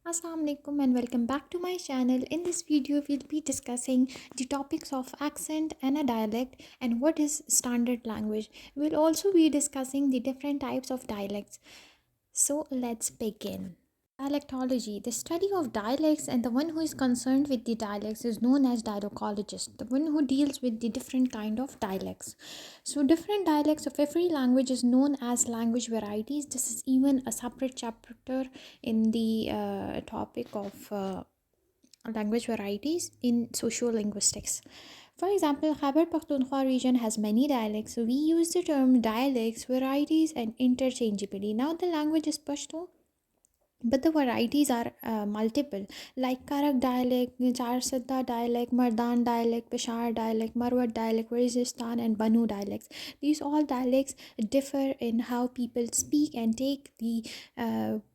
Assalamu alaikum and welcome back to my channel. In this video, we'll be discussing the topics of accent and a dialect and what is standard language. We'll also be discussing the different types of dialects. So let's begin. Dialectology, the study of dialects, and the one who is concerned with the dialects is known as dialectologist, the one who deals with the different kind of dialects. So different dialects of every language is known as language varieties. This is even a separate chapter in the topic of language varieties in sociolinguistics. For example, Khyber Pakhtunkhwa region has many dialects, so we use the term dialects, varieties, and interchangeably. Now the language is Pashto, but the varieties are multiple, like Karak dialect, Charsadda dialect, Mardan dialect, Peshawar dialect, Marwat dialect, Waziristan, and Banu dialects. These all dialects differ in how people speak and take the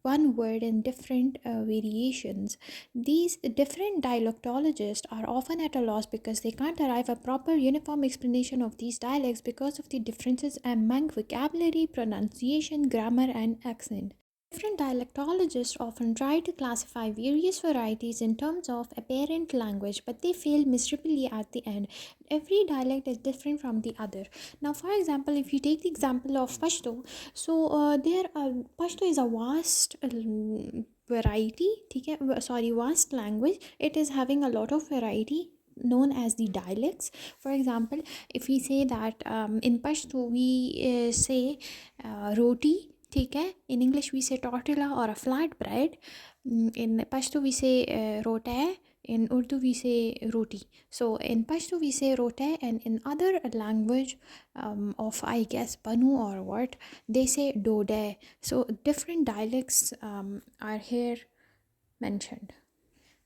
one word in different variations. These different dialectologists are often at a loss because they can't arrive a proper uniform explanation of these dialects because of the differences among vocabulary, pronunciation, grammar, and accent. Different dialectologists often try to classify various varieties in terms of apparent language, but they fail miserably at the end. Every dialect is different from the other. Now, for example, if you take the example of Pashto, so Pashto is a vast variety, vast language. It is having a lot of variety known as the dialects. For example, if we say that in Pashto we say roti, ठीक है. In English we say tortilla or a flat bread. In Pashto we say rote. In Urdu we say roti. So in Pashto we say rote, and in other language of I guess Banu or what, they say dode. So different dialects are here mentioned.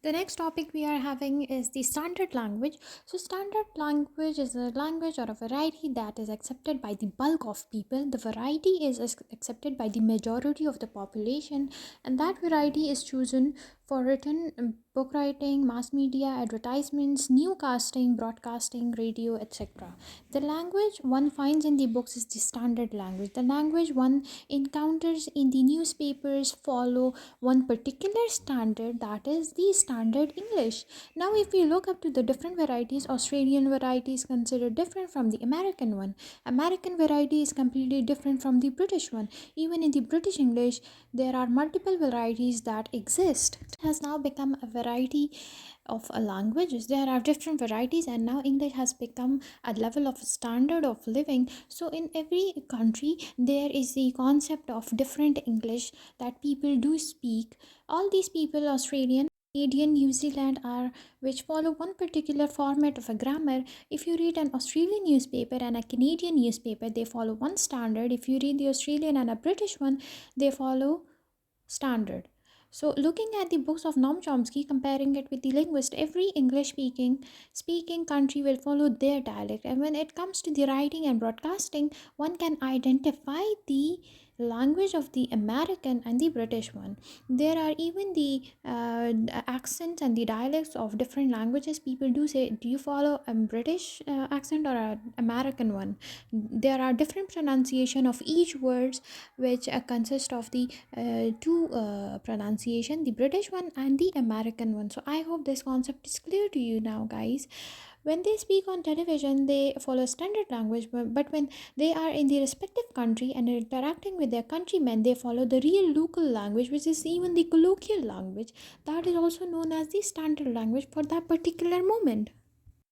The next topic we are having is the standard language. So, standard language is a language or a variety that is accepted by the bulk of people. The variety is accepted by the majority of the population, and that variety is chosen for written book writing, mass media, advertisements, newscasting, broadcasting, radio, etc. The language one finds in the books is the standard language. The language one encounters in the newspapers follow one particular standard, that is the standard English. Now if we look up to the different varieties, Australian variety is considered different from the American one. American variety is completely different from the British one. Even in the British English there are multiple varieties that exist. It has now become a variety of languages. There are different varieties, and now English has become a level of standard of living. So in every country there is the concept of different English that people do speak. All these people, Australian, Canadian, New Zealand, are which follow one particular format of a grammar. If you read an Australian newspaper and a Canadian newspaper, they follow one standard. If you read the Australian and a British one, they follow standard. So, looking at the books of Noam Chomsky, comparing it with the linguist, every English speaking country will follow their dialect. And when it comes to the writing and broadcasting, one can identify the language of the American and the British one. There are even the accents and the dialects of different languages. People do say, do you follow a British accent or an American one? There are different pronunciation of each words, which consist of the two pronunciation, the British one and the American one. So I hope this concept is clear to you now, guys. When they speak on television they follow standard language, but when they are in the respective country and interacting with their countrymen, they follow the real local language, which is even the colloquial language, that is also known as the standard language for that particular moment.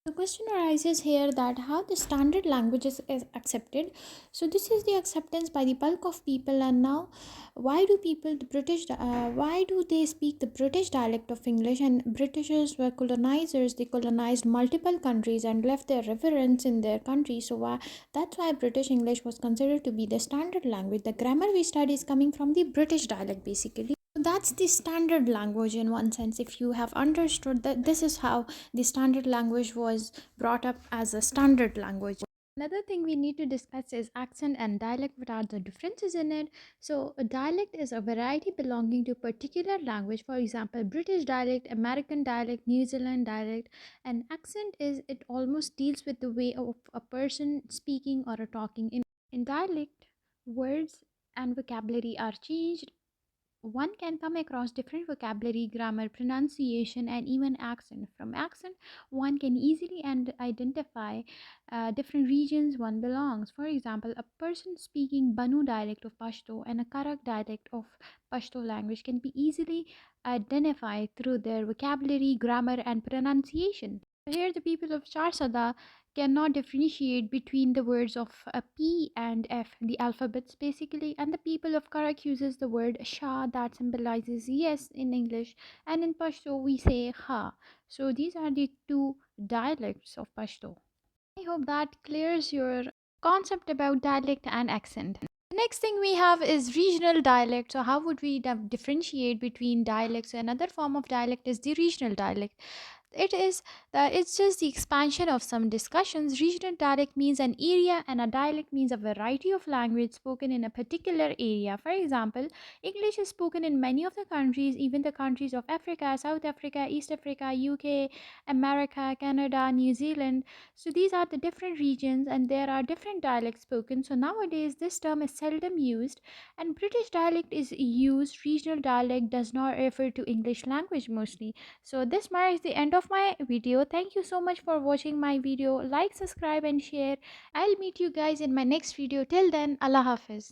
The question arises here that how the standard language is accepted. So this is the acceptance by the bulk of people, and now why do people the British why do they speak the British dialect of English? And Britishers were colonizers. They colonized multiple countries and left their reverence in their country. So that's why British English was considered to be the standard language. The grammar we study is coming from the British dialect basically. That's the standard language in one sense. If you have understood that, this is how the standard language was brought up as a standard language. Another thing we need to discuss is accent and dialect. What are the differences in it? So a dialect is a variety belonging to a particular language. For example, British dialect, American dialect, New Zealand dialect. And accent is it almost deals with the way of a person speaking or a talking. In dialect, words and vocabulary are changed one can come across different vocabulary, grammar, pronunciation, and even accent. From accent, one can easily and identify different regions one belongs. For example, a person speaking Banu dialect of Pashto and a Karak dialect of Pashto language can be easily identified through their vocabulary, grammar, and pronunciation. Here, the people of Charsada cannot differentiate between the words of P and F, the alphabets basically, and the people of Karak uses the word Shah that symbolizes yes in English, and in Pashto we say Ha. So these are the two dialects of Pashto. I hope that clears your concept about dialect and accent. The next thing we have is regional dialect. So, how would we differentiate between dialects? Another form of dialect is the regional dialect. It is that it's just the expansion of some discussions. Regional dialect means an area, and a dialect means a variety of language spoken in a particular area. For example, English is spoken in many of the countries, even the countries of Africa, South Africa, East Africa, UK, America, Canada, New Zealand. So these are the different regions, and there are different dialects spoken. So nowadays, this term is seldom used, and British dialect is used. Regional dialect does not refer to English language mostly. So this marks the end of my video. Thank you so much for watching my video. Like, subscribe, and share. I'll meet you guys in my next video. Till then, Allah Hafiz.